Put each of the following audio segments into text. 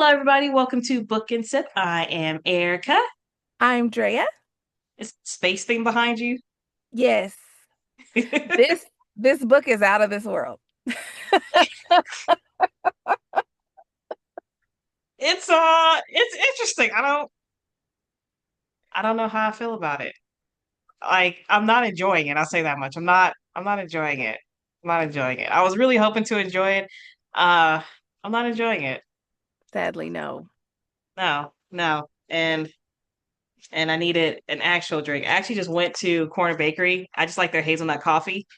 Hello, everybody. Welcome to Book and Sip. I am Erica. I'm Drea. Is space thing behind you? Yes, this this book is out of this world. It's interesting. I don't know how I feel about it. Like I'm not enjoying it. I'll say that much. I'm not enjoying it. I'm not enjoying it. I was really hoping to enjoy it. Uh I'm not enjoying it. Sadly, no. No, no. And I needed an actual drink. I actually just went to Corner Bakery. I just like their hazelnut coffee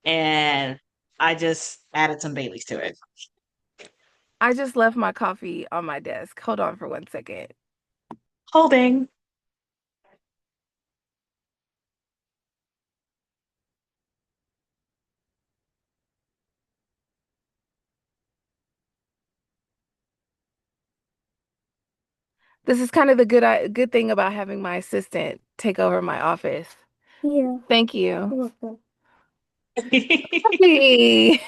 and I just added some Baileys to it. I just left my coffee on my desk. Hold on for 1 second. Holding. This is kind of the good thing about having my assistant take over my office. Yeah. Thank you. You're welcome. Hey.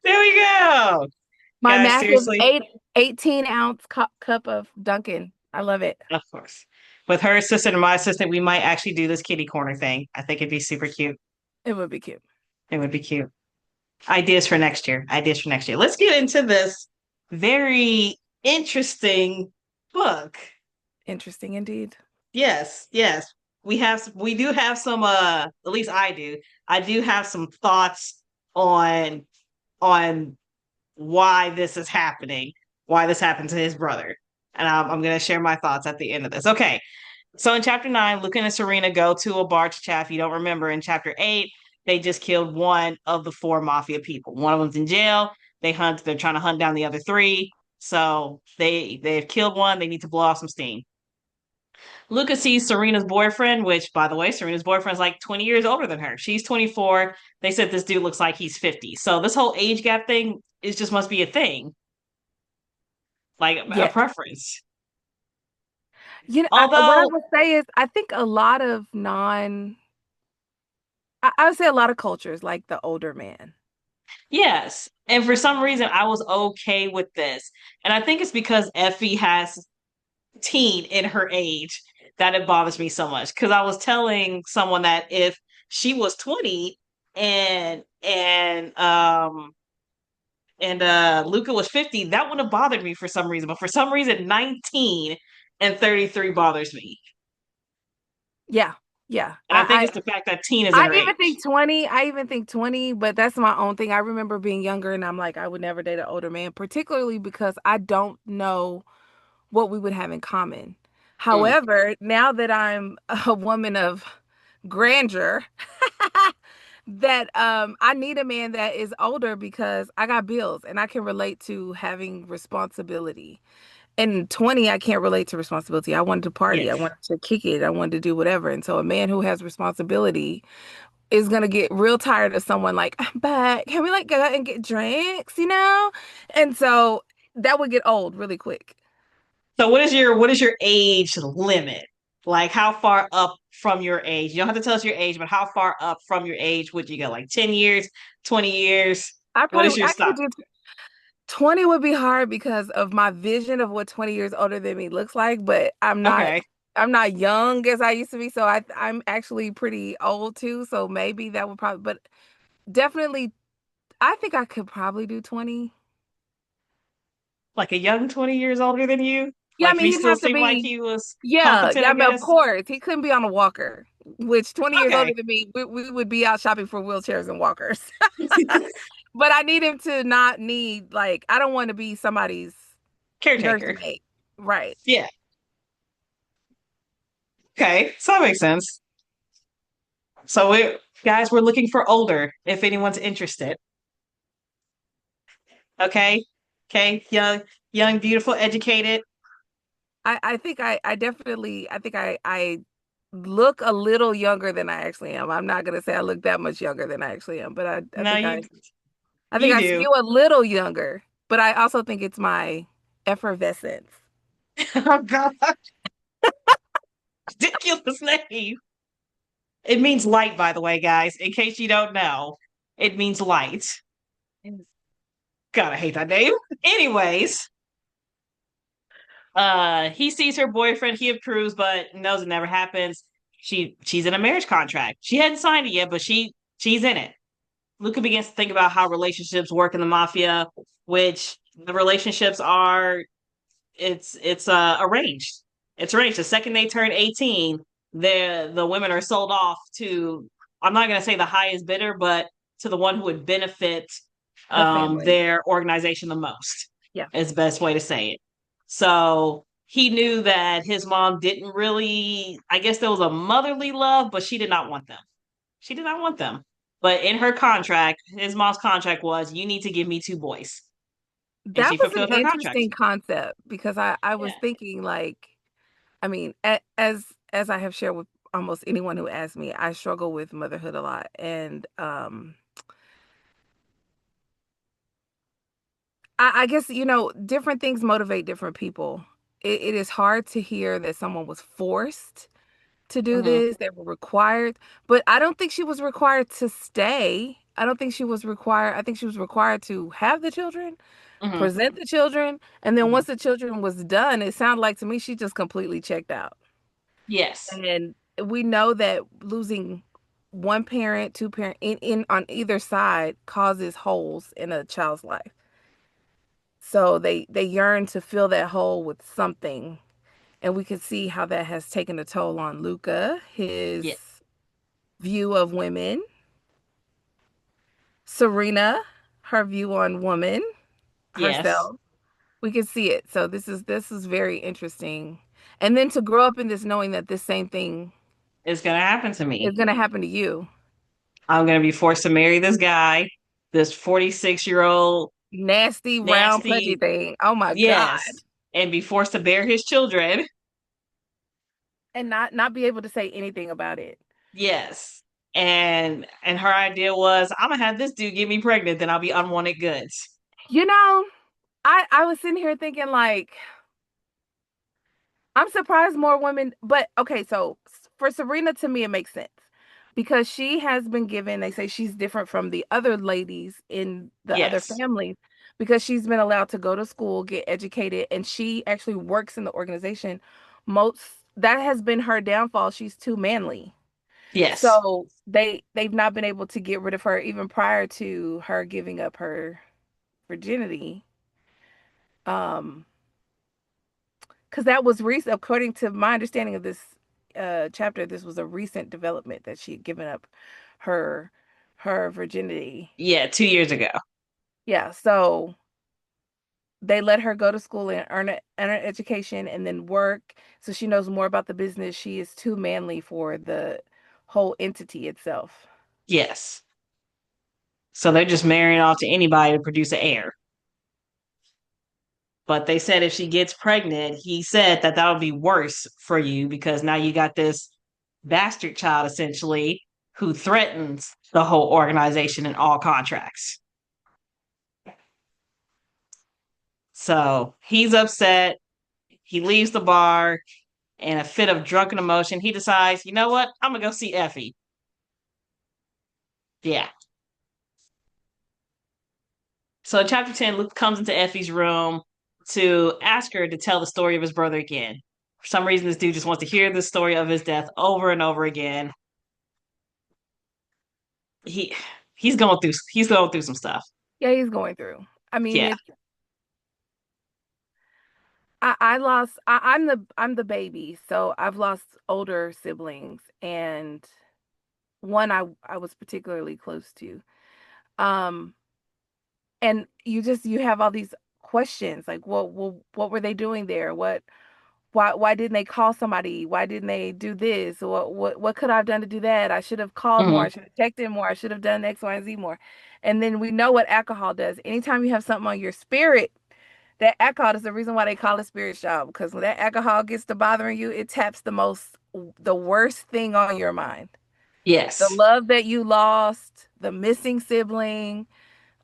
There we go. My Guys, massive seriously, 18-ounce cup of Dunkin'. I love it. of course. With her assistant and my assistant, we might actually do this kitty corner thing. I think it'd be super cute. It would be cute. It would be cute. Ideas for next year. Ideas for next year. Let's get into this very interesting book. Interesting indeed. Yes, yes. We do have some at least I do. I do have some thoughts on on why this is happening, why this happened to his brother. And I'm going to share my thoughts at the end of this. Okay. So in chapter 9, Luca and Serena go to a bar to chat. If you don't remember, in chapter 8, they just killed one of the four mafia people. One of them's in jail. They're trying to hunt down the other three. So they've killed one. They need to blow off some steam. Luca sees Serena's boyfriend, which, by the way, Serena's boyfriend's like 20 years older than her. She's 24. They said this dude looks like he's 50. So this whole age gap thing is just must be a thing, like a Yes. preference. What I Although, would say is I think I would say a lot of cultures like the older man. yes. And for some reason, I was okay with this. And I think it's because Effie has teen in her age that it bothers me so much. Because I was telling someone that if she was 20 and Luca was 50, that would have bothered me for some reason. But for some reason, 19 and 33 bothers me. Yeah, yeah. And I think it's the fact that teen is in I her even age. think 20. I even think 20, but that's my own thing. I remember being younger and I'm like, I would never date an older man, particularly because I don't know what we would have in common. Mm, However, now that I'm a woman of grandeur, that I need a man that is older because I got bills and I can relate to having responsibility. And 20, I can't relate to responsibility. I wanted to party. I yes. wanted to kick it. I wanted to do whatever. And so a man who has responsibility is gonna get real tired of someone like, but can we like go out and get drinks? And so that would get old really quick. So what is your age limit? Like how far up from your age? You don't have to tell us your age, but how far up from your age would you go? Like 10 years, 20 years? What is your I stop? could do 20 would be hard because of my vision of what 20 years older than me looks like, but Okay. I'm not young as I used to be, so I'm actually pretty old too, so maybe that would probably but definitely I think I could probably do 20. Like a young 20 years older than you? Yeah, I Like if mean he he'd still have to seemed like be he was yeah, competent, yeah, I but of guess. course he couldn't be on a walker, which 20 years older Okay. than me, we would be out shopping for wheelchairs and walkers. But I need him to not need like I don't want to be somebody's Caretaker. nursemaid. Right. Yeah. Okay. So that makes sense. So we're looking for older if anyone's interested. Okay. Okay. Young, beautiful, educated. I think I definitely I think I look a little younger than I actually am. I'm not gonna say I look that much younger than I actually am, but No, I think you I do. skew a little younger, but I also think it's my effervescence. Oh God. Ridiculous name. It means light, by the way, guys. In case you don't know, it means light. God, I hate that name. Anyways, He sees her boyfriend, he approves, but knows it never happens. She's in a marriage contract. She hadn't signed it yet, but she's in it. Luca begins to think about how relationships work in the mafia, which the relationships are it's arranged. It's arranged. The second they turn 18, the women are sold off to, I'm not gonna say the highest bidder, but to the one who would benefit The family. their organization the most, Yeah. is the best way to say it. So he knew that his mom didn't really, I guess there was a motherly love, but she did not want them. She did not want them. But in her contract, his mom's contract was, you need to give me two boys. And That she was an fulfilled her contract. interesting concept because I was Yeah. thinking like, I mean, as I have shared with almost anyone who asks me, I struggle with motherhood a lot, and I guess different things motivate different people. It is hard to hear that someone was forced to do Hmm. this, they were required, but I don't think she was required to stay. I don't think she was required. I think she was required to have the children, Hmm. present the children, and then Hmm. once the children was done, it sounded like to me she just completely checked out. Yes. And we know that losing one parent, two parent in on either side causes holes in a child's life. So they yearn to fill that hole with something. And we could see how that has taken a toll on Luca, his Yeah. view of women, Serena, her view on woman, Yes. herself. We can see it. So this is very interesting. And then to grow up in this knowing that this same thing It's gonna happen to me. is going to happen to you. I'm gonna be forced to marry this guy, this 46-year-old Nasty round pudgy nasty, thing. Oh my God. yes, and be forced to bear his children. And not be able to say anything about it. Yes. And her idea was, I'm gonna have this dude get me pregnant, then I'll be unwanted goods. You know, I was sitting here thinking like I'm surprised more women, but okay, so for Serena, to me, it makes sense because she has been given, they say she's different from the other ladies in the other Yes. families because she's been allowed to go to school, get educated, and she actually works in the organization. Most that has been her downfall. She's too manly. Yes. So they've not been able to get rid of her even prior to her giving up her virginity. Um, because that was recent, according to my understanding of this chapter, this was a recent development that she had given up her her virginity. Yeah, 2 years ago. Yeah, so they let her go to school and earn an education and then work, so she knows more about the business. She is too manly for the whole entity itself. Yes. So they're just marrying off to anybody to produce an heir. But they said if she gets pregnant, he said that that would be worse for you because now you got this bastard child essentially who threatens the whole organization and all contracts. So he's upset. He leaves the bar in a fit of drunken emotion. He decides, you know what? I'm going to go see Effie. Yeah. So in chapter 10, Luke comes into Effie's room to ask her to tell the story of his brother again. For some reason, this dude just wants to hear the story of his death over and over again. He he's going through some stuff. Yeah, he's going through. I mean, Yeah. it's I lost I'm the baby, so I've lost older siblings and one I was particularly close to. Um, and you have all these questions like, what were they doing there? Why didn't they call somebody? Why didn't they do this? What could I have done to do that? I should have called more. Hmm. I should have texted more. I should have done X, Y, and Z more. And then we know what alcohol does. Anytime you have something on your spirit, that alcohol is the reason why they call it spirit shop. Because when that alcohol gets to bothering you, it taps the worst thing on your mind. The Yes. love that you lost, the missing sibling,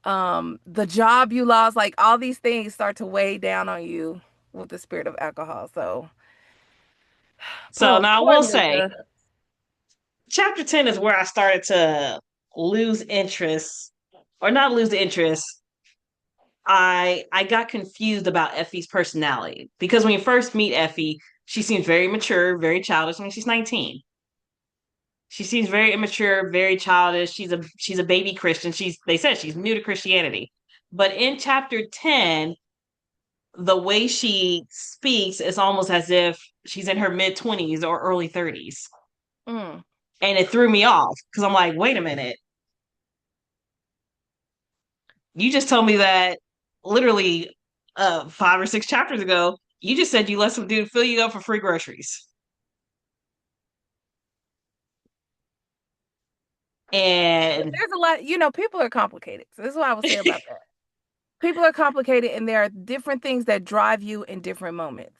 the job you lost, like all these things start to weigh down on you with the spirit of alcohol. So So poor now I poor will say, Luca. chapter 10 is where I started to lose interest, or not lose interest. I got confused about Effie's personality because when you first meet Effie, she seems very mature, very childish. I mean, she's 19. She seems very immature, very childish. She's a baby Christian. They said she's new to Christianity. But in chapter 10, the way she speaks is almost as if she's in her mid 20s or early 30s. Mm. And it threw me off because I'm like, wait a minute. You just told me that literally 5 or 6 chapters ago, you just said you let some dude fill you up for free groceries. And There's a lot, people are complicated. So this is what I would say about that. People are complicated and there are different things that drive you in different moments.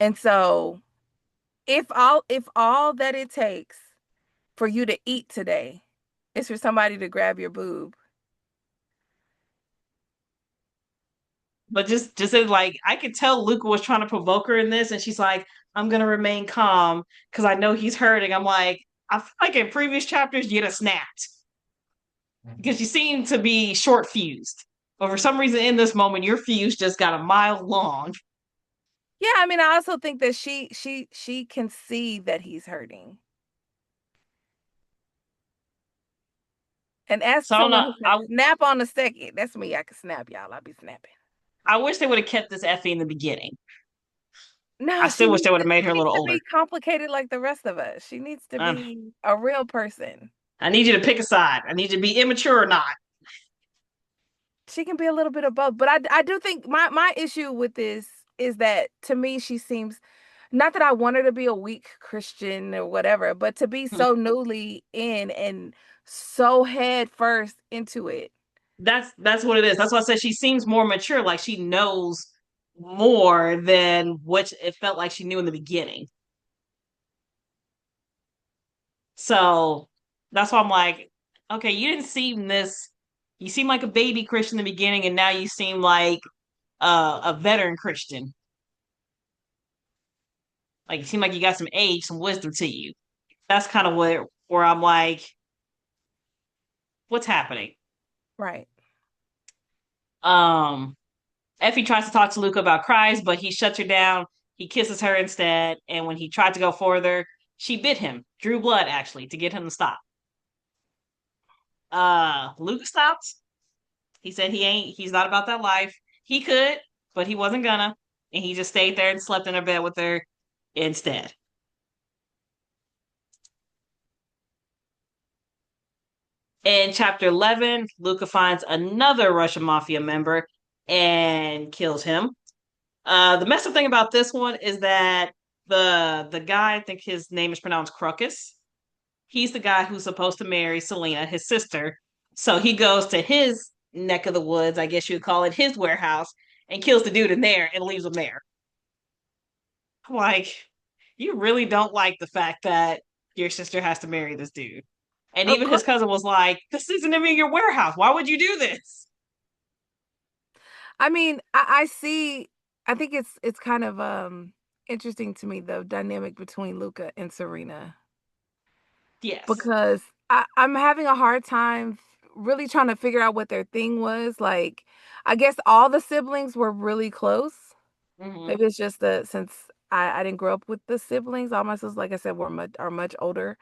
And so if all that it takes for you to eat today is for somebody to grab your boob. but just like I could tell Luca was trying to provoke her in this, and she's like, "I'm gonna remain calm because I know he's hurting." I'm like, I feel like in previous chapters you'd have snapped because you seem to be short fused, but for some reason in this moment your fuse just got a mile long. Yeah, I mean, I also think that she can see that he's hurting. And ask So I don't someone know. who can snap on a second. That's me. I can snap, y'all. I'll be snapping. I wish they would have kept this Effie in the beginning. I No, still wish they would have made she her a needs little to older. be complicated like the rest of us. She needs to Um, be a real person. I need you to pick a side. I need you to be immature or not. She can be a little bit of both. But I do think my issue with this is that to me she seems, not that I want her to be a weak Christian or whatever, but to be Hmm. so newly in and so head first into it. That's what it is. That's why I said she seems more mature, like she knows more than what it felt like she knew in the beginning. So that's why I'm like, okay, you didn't seem this. You seem like a baby Christian in the beginning, and now you seem like a veteran Christian. Like you seem like you got some age, some wisdom to you. That's kind of where I'm like, what's happening? Right. Um, Effie tries to talk to Luca about cries, but he shuts her down. He kisses her instead, and when he tried to go further, she bit him, drew blood actually, to get him to stop. Luca stopped. He said he's not about that life. He could, but he wasn't gonna. And he just stayed there and slept in her bed with her instead. In chapter 11, Luca finds another Russian mafia member and kills him. The messed up thing about this one is that the guy, I think his name is pronounced Crocus. He's the guy who's supposed to marry Selena, his sister. So he goes to his neck of the woods, I guess you'd call it, his warehouse, and kills the dude in there and leaves him there. Like, you really don't like the fact that your sister has to marry this dude. And Of even course. his cousin was like, "This isn't even your warehouse. Why would you do this?" I mean, I see. I think it's kind of interesting to me the dynamic between Luca and Serena Yes. because I'm having a hard time really trying to figure out what their thing was. Like, I guess all the siblings were really close. Hmm. Maybe it's just the since I didn't grow up with the siblings. All my sisters, like I said, are much older.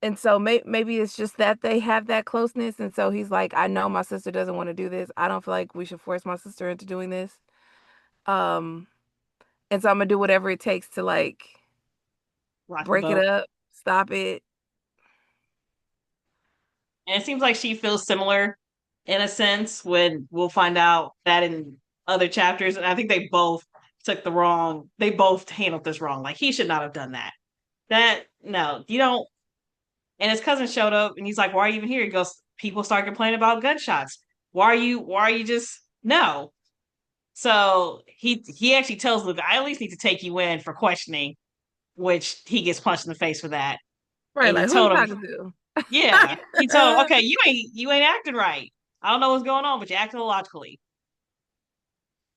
And so maybe it's just that they have that closeness. And so he's like, I know my sister doesn't want to do this. I don't feel like we should force my sister into doing this. Um, and so I'm gonna do whatever it takes to like Rock the break it boat. up, stop it. And it seems like she feels similar in a sense when we'll find out that in other chapters. And I think they both handled this wrong. Like, he should not have done that. No, you don't. And his cousin showed up and he's like, "Why are you even here?" He goes, "People start complaining about gunshots. Why are you just, no." So he actually tells Luke, "I at least need to take you in for questioning," which he gets punched in the face for that. Right, And he like who you told him, talking to? yeah, he told him, "Okay, you ain't acting right. I don't know what's going on, but you're acting illogically."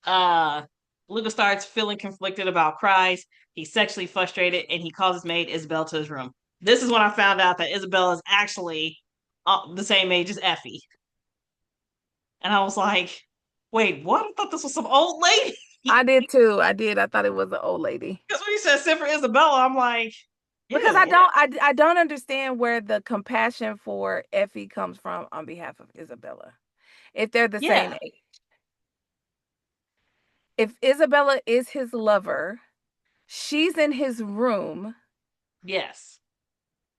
Uh, Luca starts feeling conflicted about cries. He's sexually frustrated, and he calls his maid Isabel to his room. This is when I found out that Isabel is actually the same age as Effie, and I was like, Wait, what? I thought this was some old lady. I did too. I did. I thought it was an old lady. Because when you said send for Isabella, I'm like, Because ew. I don't understand where the compassion for Effie comes from on behalf of Isabella. If they're the same Yeah. age. If Isabella is his lover, she's in his room Yes.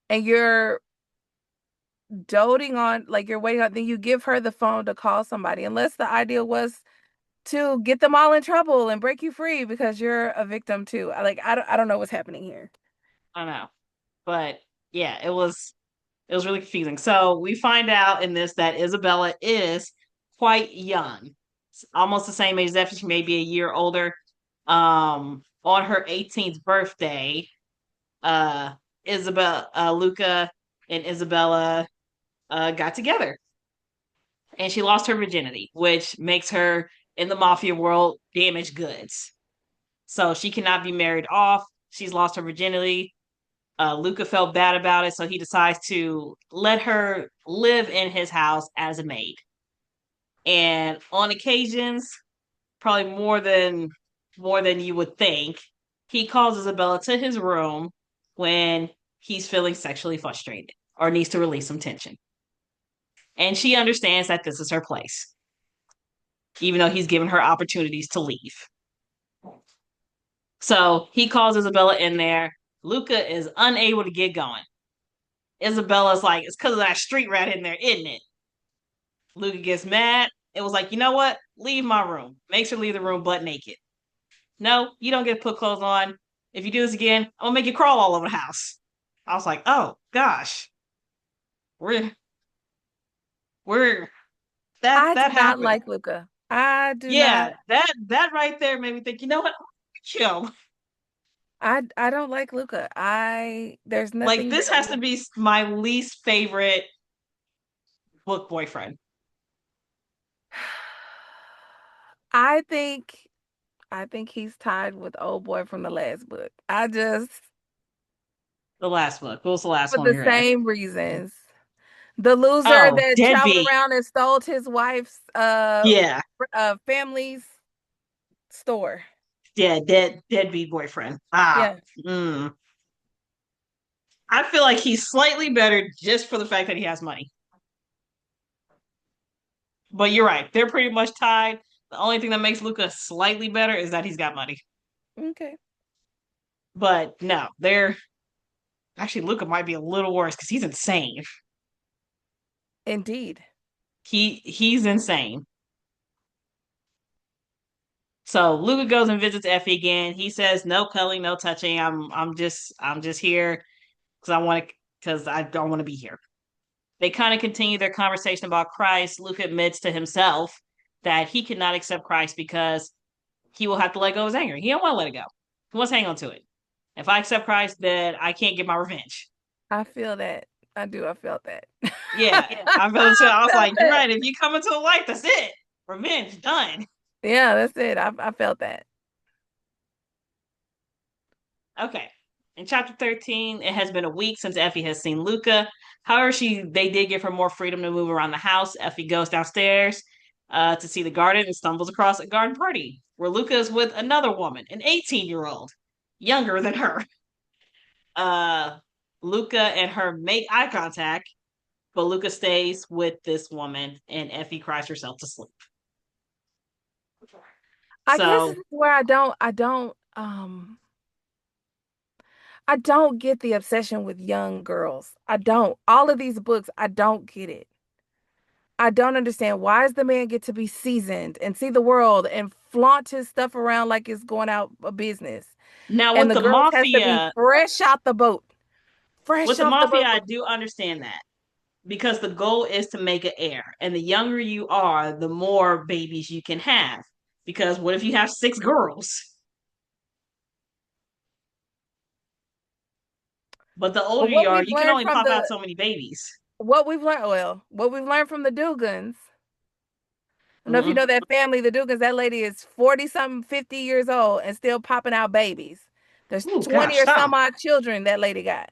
and you're doting on, like you're waiting on, then you give her the phone to call somebody, unless the idea was to get them all in trouble and break you free because you're a victim too. I don't know what's happening here. I know. But yeah, it was really confusing. So we find out in this that Isabella is quite young. Almost the same age as Effie, she may be a year older. On her 18th birthday, Luca and Isabella got together, and she lost her virginity, which makes her in the mafia world damaged goods. So she cannot be married off. She's lost her virginity. Luca felt bad about it, so he decides to let her live in his house as a maid. And on occasions, probably more than you would think, he calls Isabella to his room when he's feeling sexually frustrated or needs to release some tension. And she understands that this is her place, even though he's given her opportunities to leave. So he calls Isabella in there. Luca is unable to get going. Isabella's like, it's because of that street rat in there, isn't it? Luca gets mad. It was like, you know what? Leave my room. Makes her leave the room butt naked. No, you don't get to put clothes on. If you do this again, I'm gonna make you crawl all over the house. I was like, oh gosh, we're we're that I do that not happened. like Luca. I do not. Yeah, that right there made me think. You know what? Chill. I don't like Luca. I There's Like nothing this that has to be my least favorite book boyfriend. I think I think he's tied with old boy from the last book. I just The last book. What was the last For one the you read? same reasons. The loser Oh, that traveled Deadbeat. around and stole his wife's Yeah, family's store. yeah, deadbeat boyfriend. Yeah. Mm. I feel like he's slightly better just for the fact that he has money. But you're right; they're pretty much tied. The only thing that makes Luca slightly better is that he's got money. Okay. But no, they're actually Luca might be a little worse because he's insane. Indeed. He's insane. So Luca goes and visits Effie again. He says, "No cuddling, no touching. I'm just here because I don't want to be here." They kind of continue their conversation about Christ. Luca admits to himself that he cannot accept Christ because he will have to let go of his anger. He don't want to let it go. He wants to hang on to it. If I accept Christ, then I can't get my revenge. I feel that. I do. I felt that. Yeah, I felt so. I I was felt like, you're that. right. If you come into a life, that's it. Revenge done. Yeah, that's it. I felt that. Okay. In chapter 13, it has been a week since Effie has seen Luca. However, they did give her more freedom to move around the house. Effie goes downstairs to see the garden and stumbles across a garden party where Luca is with another woman, an 18-year-old, younger than her. Uh, Luca and her make eye contact, but Luca stays with this woman and Effie cries herself to sleep. I guess this So is where I don't get the obsession with young girls. I don't. All of these books, I don't get it. I don't understand, why does the man get to be seasoned and see the world and flaunt his stuff around like it's going out of business, now and with the the girls has to be mafia, fresh out the boat, with fresh the off the mafia, boat. I do understand that because the goal is to make an heir. And the younger you are, the more babies you can have. Because what if you have six girls? But the But older you are, you can only pop out the so many babies. what we've learned from the Dugans. I don't know if you Mm-mm. know that family, the Dugans. That lady is 40 something, 50 years old and still popping out babies. There's Oh 20 gosh, or some stop. odd children that lady got.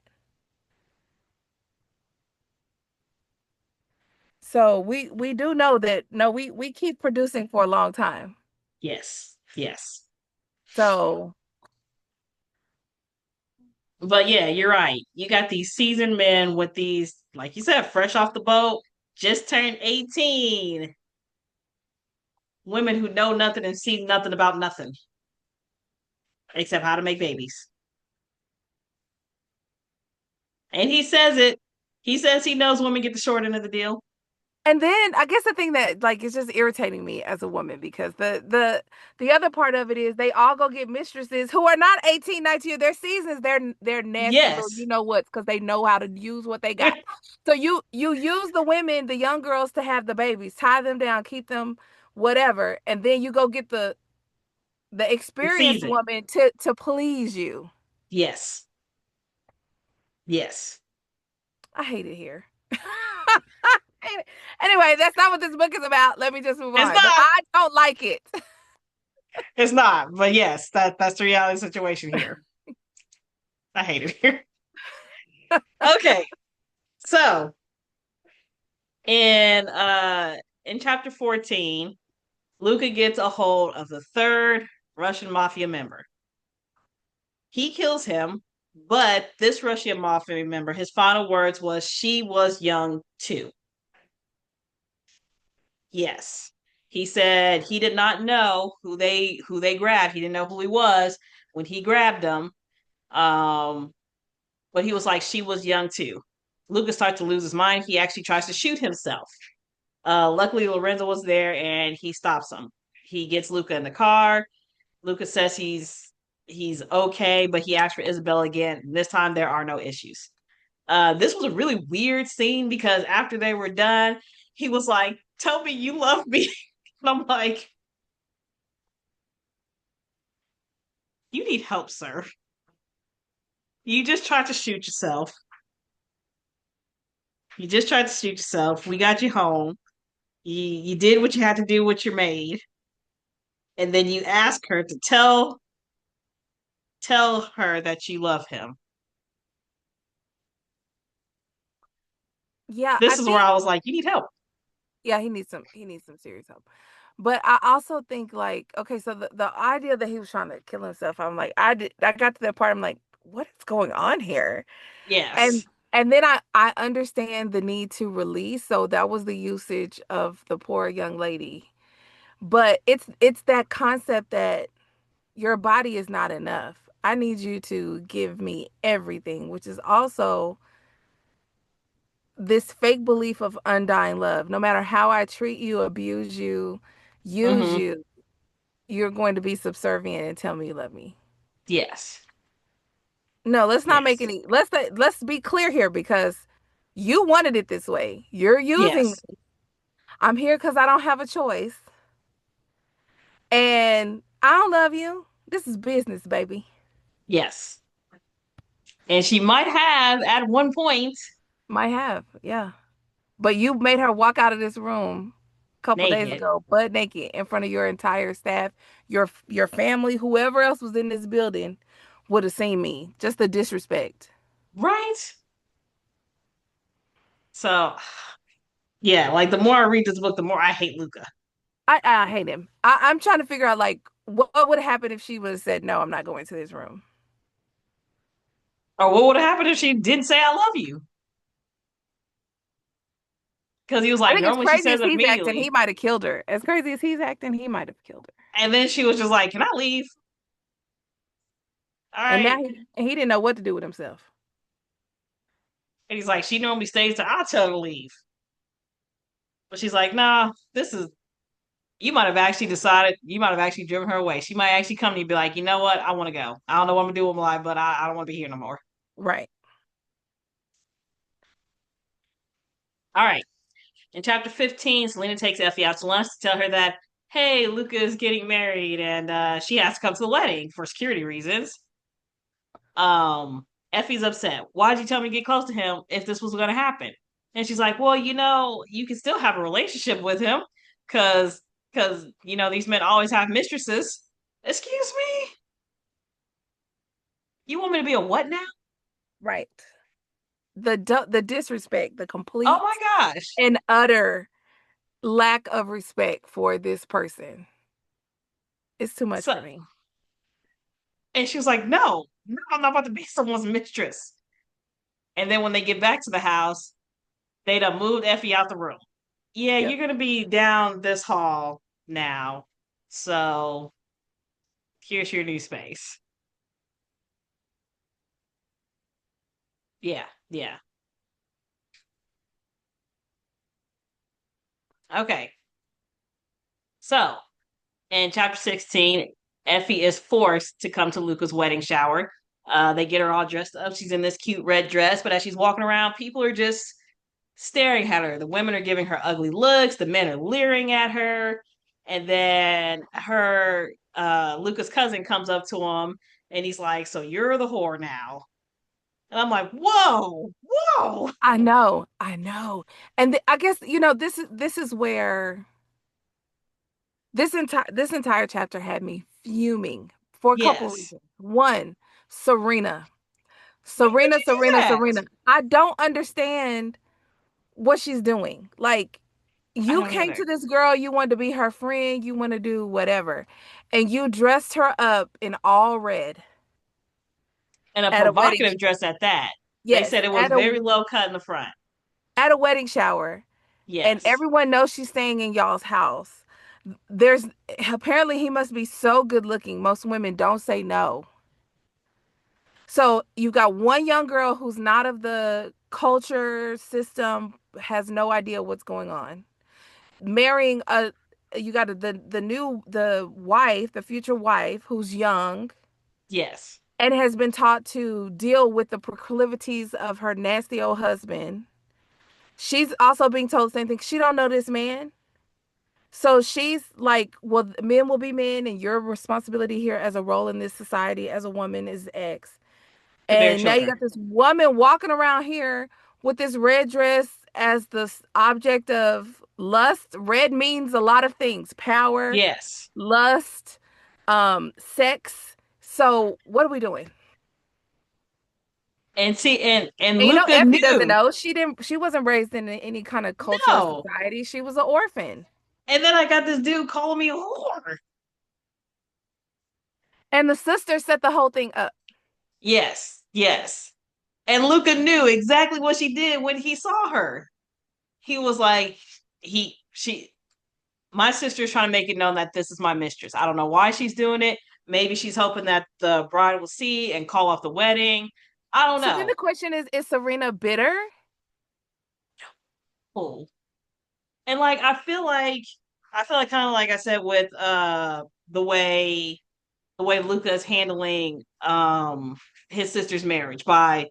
So we do know that no, we keep producing for a long time. Yes, yes. So But yeah, you're right. You got these seasoned men with these, like you said, fresh off the boat, just turned 18. Women who know nothing and see nothing about nothing except how to make babies. And he says it. He says he knows women get the short end of the deal. and then I guess the thing that like is just irritating me as a woman because the other part of it is they all go get mistresses who are not 18, 19 years. They're seasons. They're nasty little you Yes. know what because they know how to use what they got. So you use the women, the young girls to have the babies, tie them down, keep them whatever, and then you go get the The experienced season. woman to please you. Yes. Yes. I hate it here. Anyway, that's not what this book is about. Let me just move It's on. But not. I don't like it. It's not. But yes, that's the reality situation here. I hate it here. Okay. So in in chapter 14, Luca gets a hold of the third Russian mafia member. He kills him, but this Russian mafia member, his final words was she was young too. Yes. He said he did not know who they grabbed. He didn't know who he was when he grabbed them. Um, but he was like, she was young too. Lucas starts to lose his mind. He actually tries to shoot himself. Luckily, Lorenzo was there and he stops him. He gets Luca in the car. Lucas says he's okay, but he asks for Isabel again. This time there are no issues. This was a really weird scene because after they were done, he was like, "Tell me you love me," and I'm like, "You need help, sir. You just tried to shoot yourself. You just tried to shoot yourself. We got you home. You did what you had to do with your maid, and then you ask her to tell her that you love him." Yeah, I This is where think I was like, "You need help." yeah, he needs some serious help. But I also think like, okay, so the idea that he was trying to kill himself, I'm like, I got to that part, I'm like, what is going on here? And Yes. and then I understand the need to release, so that was the usage of the poor young lady. But it's that concept that your body is not enough. I need you to give me everything, which is also this fake belief of undying love. No matter how I treat you, abuse you, use Mm-hmm. you, you're going to be subservient and tell me you love me. Yes. No, let's not make Yes. any let's be clear here because you wanted it this way. You're using Yes. me. I'm here because I don't have a choice. And I don't love you. This is business, baby. Yes. And she might have at one point Might have, yeah. But you made her walk out of this room a couple days naked. ago, butt naked, in front of your entire staff, your family, whoever else was in this building would have seen me. Just the disrespect. Right? So yeah, like the more I read this book, the more I hate Luca. I hate him. I'm trying to figure out like what would happen if she would have said, no, I'm not going to this room. Or what would have happened if she didn't say I love you? Because he was I like, think as normally she crazy says as it he's acting, he immediately. might have killed her. As crazy as he's acting, he might have killed her. And then she was just like, can I leave? All And now right. he didn't know what to do with himself. And he's like, she normally stays till I tell her to leave. But she's like, nah, this is, you might have actually decided, you might have actually driven her away. She might actually come to you and be like, you know what? I want to go. I don't know what I'm going to do with my life, but I don't want to be here no more. Right. All right. In chapter 15, Selena takes Effie out to lunch to tell her that, hey, Luca is getting married and she has to come to the wedding for security reasons. Effie's upset. Why'd you tell me to get close to him if this was going to happen? And she's like, well, you can still have a relationship with him because these men always have mistresses. Excuse me? You want me to be a what now? Right. the disrespect, the Oh complete my gosh. and utter lack of respect for this person. It's too much So, for me. and she was like, no, no, I'm not about to be someone's mistress. And then when they get back to the house, they done moved Effie out the room. Yeah, Yep. you're gonna be down this hall now. So here's your new space. Yeah, yeah. Okay. So in chapter 16, Effie is forced to come to Luca's wedding shower. They get her all dressed up. She's in this cute red dress, but as she's walking around, people are just staring at her. The women are giving her ugly looks, the men are leering at her. And then her Luca's cousin comes up to him and he's like, so you're the whore now. And I'm like, whoa, whoa. I know, I know. And I guess, this is where this entire chapter had me fuming for a couple Yes. reasons. One, Serena. Why would Serena, you do Serena, that? Serena. I don't understand what she's doing. Like, I you don't came either. to this girl, you wanted to be her friend, you want to do whatever, and you dressed her up in all red And a at a wedding. provocative dress at that. They Yes, said it was very low cut in the front. at a wedding shower, and Yes. everyone knows she's staying in y'all's house. There's apparently he must be so good looking. Most women don't say no. So you've got one young girl who's not of the culture system, has no idea what's going on. Marrying a You got the wife, the future wife, who's young Yes. and has been taught to deal with the proclivities of her nasty old husband. She's also being told the same thing. She don't know this man. So she's like, well, men will be men, and your responsibility here as a role in this society as a woman is X. To their And now you children. got this woman walking around here with this red dress as the object of lust. Red means a lot of things: power, Yes. lust, sex. So what are we doing? And see, and And Luca Effie doesn't knew. know. She wasn't raised in any kind of culture or No. society. She was an orphan. And then I got this dude calling me a whore. And the sister set the whole thing up. Yes, yes. And Luca knew exactly what she did when he saw her. He was like, she, my sister's trying to make it known that this is my mistress. I don't know why she's doing it. Maybe she's hoping that the bride will see and call off the wedding. I don't So then the know. question is Serena bitter? Cool. And like, I feel like kind of like I said with the way Luca is handling his sister's marriage by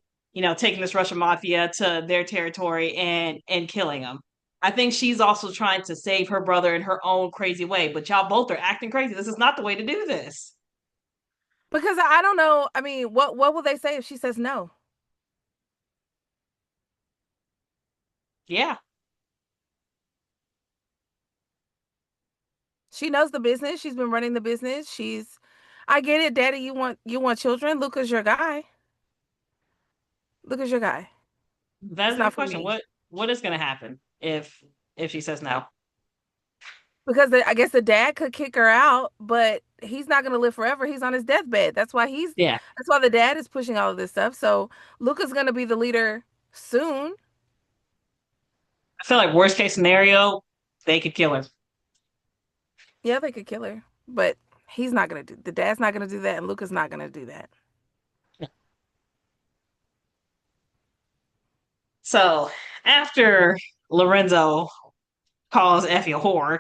taking this Russian mafia to their territory and killing them. I think she's also trying to save her brother in her own crazy way, but y'all both are acting crazy. This is not the way to do this. Because I don't know. I mean, what will they say if she says no? Yeah, She knows the business. She's been running the business. I get it, Daddy. You want children. Luca's your guy. Luca's your guy. that It's is a good not for question. me. What is going to happen if she says no? Because I guess the dad could kick her out, but he's not going to live forever. He's on his deathbed. Yeah, That's why the dad is pushing all of this stuff. So Luca's going to be the leader soon. I feel like worst case scenario, they could kill her. Yeah, they could kill her, but he's not going to do. The dad's not going to do that, and Luca's not going to do that. So after Lorenzo calls Effie a whore,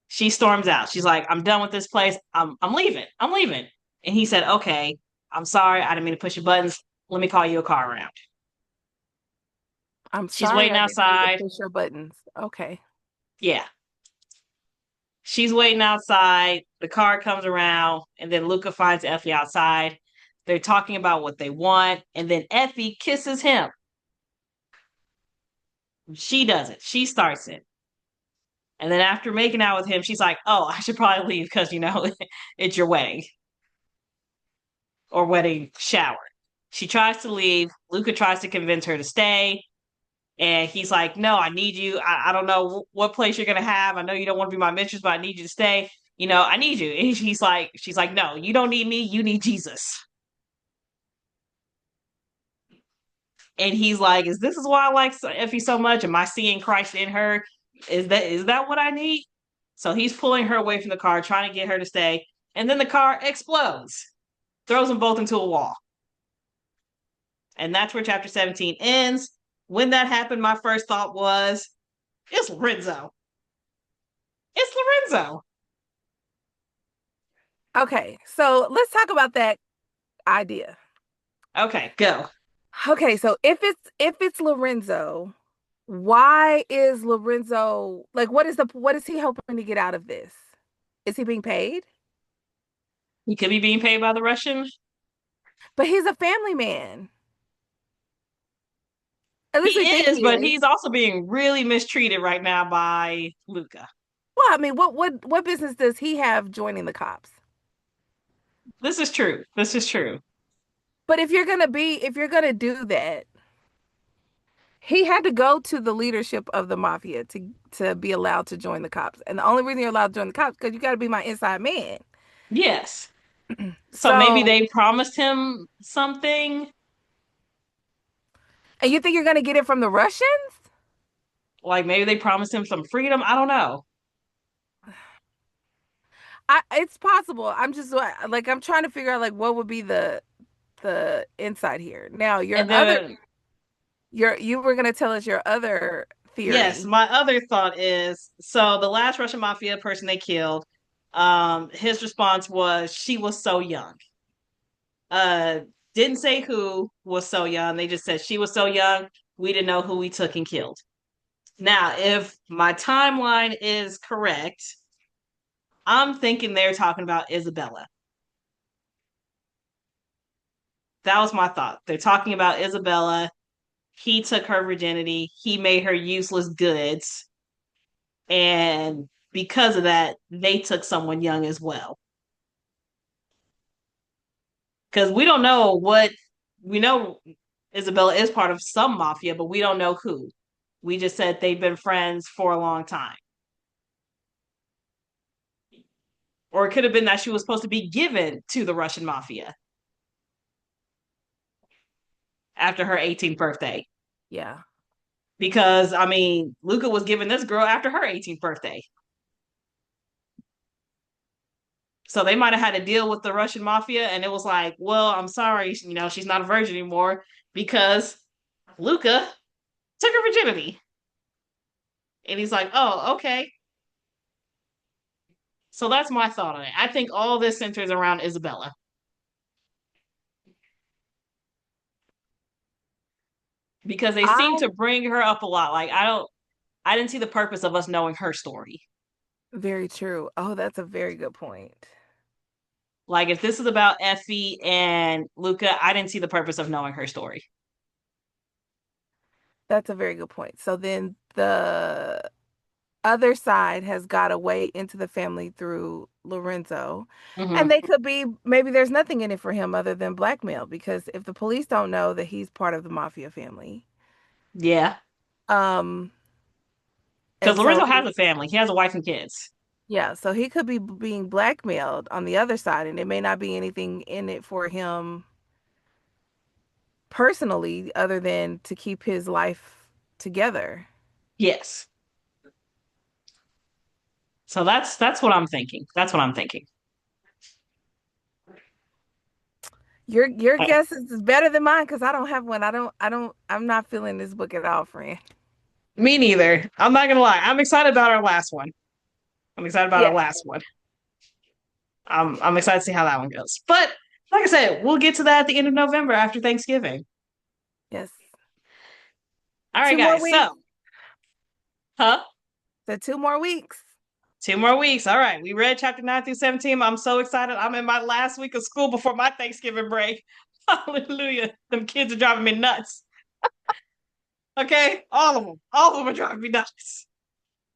she storms out. She's like, I'm done with this place. I'm leaving. I'm leaving. And he said, okay, I'm sorry. I didn't mean to push your buttons. Let me call you a car around. I'm She's sorry waiting I didn't mean to outside. push your buttons. Okay. Yeah. She's waiting outside. The car comes around, and then Luca finds Effie outside. They're talking about what they want, and then Effie kisses him. She does it. She starts it. And then after making out with him, she's like, oh, I should probably leave because, it's your wedding or wedding shower. She tries to leave. Luca tries to convince her to stay. And he's like, no, I need you. I don't know what place you're going to have. I know you don't want to be my mistress, but I need you to stay. I need you. And she's like, no, you don't need me. You need Jesus. And he's like, is this is why I like Effie so much? Am I seeing Christ in her? Is that what I need? So he's pulling her away from the car, trying to get her to stay. And then the car explodes, throws them both into a wall. And that's where chapter 17 ends. When that happened, my first thought was, it's Lorenzo. It's Lorenzo. Okay, so let's talk about that idea. Okay, go. Okay, so if it's Lorenzo, why is Lorenzo like what is he hoping to get out of this? Is he being paid? He could be being paid by the Russian. But he's a family man. At He least we think is, he but is. he's also being really mistreated right now by Luca. Well, I mean, what business does he have joining the cops? This is true. This is true. But if you're gonna do that, he had to go to the leadership of the mafia to be allowed to join the cops. And the only reason you're allowed to join the cops because you got to be my inside man. Yes. So maybe So, they promised him something. and you think you're gonna get it from the Russians? Like maybe they promised him some freedom. I don't know. It's possible. I'm just like I'm trying to figure out like what would be the insight here. Now, And then, you were gonna tell us your other yes, theory. my other thought is so the last Russian mafia person they killed, his response was she was so young. Uh, didn't say who was so young. They just said she was so young. We didn't know who we took and killed. Now, if my timeline is correct, I'm thinking they're talking about Isabella. That was my thought. They're talking about Isabella. He took her virginity. He made her useless goods. And because of that, they took someone young as well. Because we don't know what we know Isabella is part of some mafia, but we don't know who. We just said they've been friends for a long time. Or it could have been that she was supposed to be given to the Russian mafia after her 18th birthday. Yeah. Because, I mean, Luca was given this girl after her 18th birthday. So they might have had to deal with the Russian mafia, and it was like, well, I'm sorry, she's not a virgin anymore because Luca took her virginity. And he's like, oh, okay. So that's my thought on it. I think all this centers around Isabella because they seem I to bring her up a lot. Like, I didn't see the purpose of us knowing her story. Very true. Oh, that's a very good point. Like, if this is about Effie and Luca, I didn't see the purpose of knowing her story. That's a very good point. So then the other side has got a way into the family through Lorenzo. And Hmm. they could be maybe there's nothing in it for him other than blackmail because if the police don't know that he's part of the mafia family, Yeah. um, Because and so Lorenzo has a family, he has a wife and kids. yeah, so he could be being blackmailed on the other side, and it may not be anything in it for him personally other than to keep his life together. Yes. So that's what I'm thinking. That's what I'm thinking. Your guess is better than mine because I don't have one. I'm not feeling this book at all, friend. Me neither. I'm not gonna lie. I'm excited about our last one. I'm excited about our Yeah. last one. I'm excited to see how that one goes. But like I said, we'll get to that at the end of November after Thanksgiving. Yes. All right, Two more guys. weeks. So, huh? So 2 more weeks. 2 more weeks. All right. We read chapter 9 through 17. I'm so excited. I'm in my last week of school before my Thanksgiving break. Hallelujah. Them kids are driving me nuts. Okay? All of them. All of them are driving me nuts.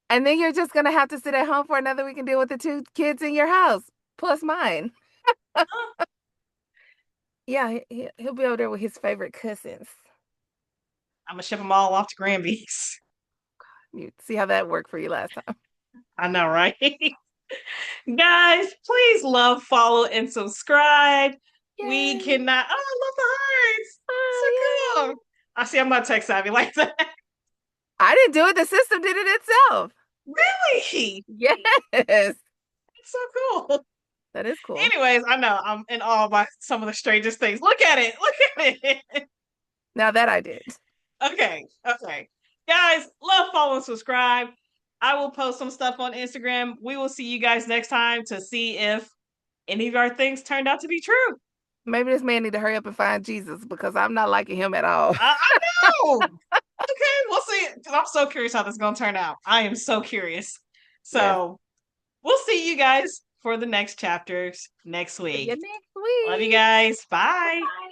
And then you're just gonna have to sit at home for another week and deal with the two kids in your house, plus mine. Yeah, he'll be over there with his favorite cousins. I'm gonna ship them all off to Granby's. You see how that worked for you last time. I know, right? Guys, please love, follow, and subscribe. We Yay. cannot. Oh, I love the hearts. So Oh, cool. I see. I'm not tech savvy like that. I didn't do it. The system did it itself. Really? Yes. It's so cool. That is cool. Anyways, I know I'm in awe by some of the strangest things. Look at it. Look at it. Now that I did. Okay. Okay. Guys, love, follow, and subscribe. I will post some stuff on Instagram. We will see you guys next time to see if any of our things turned out to be true. Maybe this man need to hurry up and find Jesus because I'm not liking him at all. I know. Okay, we'll see. I'm so curious how this is going to turn out. I am so curious. Yes. So we'll see you guys for the next chapters next See you week. next Love you week. guys. Bye. Bye.